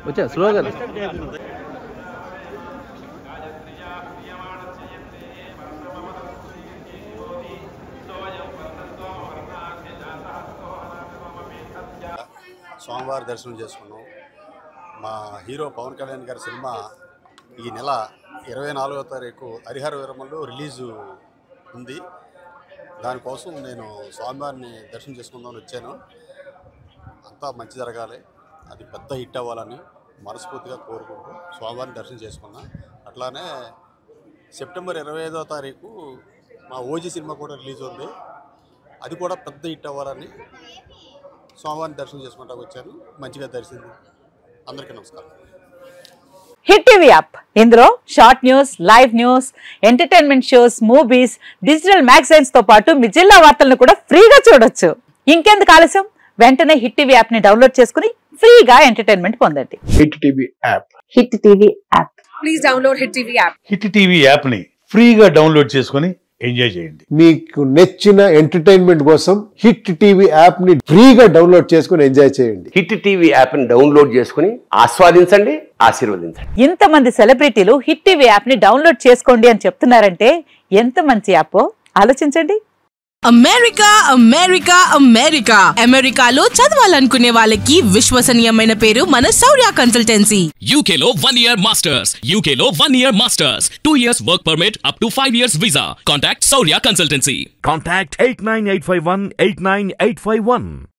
వచ్చా స్లోగా స్వామివారి దర్శనం చేసుకున్నాం. మా హీరో పవన్ కళ్యాణ్ గారి సినిమా ఈ నెల 24వ తారీఖు హరిహర వీరమల్లో రిలీజు ఉంది. దానికోసం నేను స్వామివారిని దర్శనం చేసుకుందామని వచ్చాను. అంతా మంచి జరగాలి, అది పెద్ద హిట్ అవ్వాలని మనస్ఫూర్తిగా కోరుకుంటూ స్వామివారిని దర్శనం చేసుకున్నా. అట్లానే సెప్టెంబర్ 25వ తారీఖు మా ఓజీ సినిమా కూడా రిలీజ్ ఉంది. అది కూడా పెద్ద హిట్ అవ్వాలని స్వామివారిని దర్శనం చేసుకుంటాకు వచ్చాను. మంచిగా దర్శనం. అందరికీ నమస్కారం. హిట్ టీవీ యాప్, ఇందులో short news, live news, entertainment shows, movies, digital magazines తో పాటు మీ జిల్లా వార్తలను కూడా ఫ్రీగా చూడొచ్చు. ఇంకెందుకు ఆలస్యం, వెంటనే హిట్ టీవీ యాప్ ని డౌన్లోడ్ చేసుకుని ఫ్రీగా ఎంటర్టైన్మెంట్ పొందండి. Hit TV app, hit TV app, please download hit TV app. Hit TV app ని ఫ్రీగా డౌన్లోడ్ చేసుకుని ఎంజాయ్ చేయండి. మీకు నచ్చిన ఎంటర్టైన్మెంట్ కోసం హిట్ టీవీ యాప్ ని ఫ్రీగా డౌన్లోడ్ చేసుకుని ఎంజాయ్ చేయండి. హిట్ టీవీ యాప్ ని డౌన్లోడ్ చేసుకుని ఆస్వాదించండి, ఆశీర్వదించండి. ఇంతమంది సెలబ్రిటీలు హిట్ టీవీ యాప్ ని డౌన్లోడ్ చేసుకోండి అని చెప్తున్నారంటే ఎంత మంచి యాప్ ఆలోచించండి. అమెరికా అమెరికా అమెరికా అమెరికాలో చదవాలనుకునే వాళ్ళకి విశ్వసనీయమైన పేరు మన శౌర్య కన్సల్టెన్సీ. UK లో 1 year masters, UK లో 1 year masters, 2 years work permit up to 5 years visa. Contact Shaurya Consultancy. Contact 89851 89851.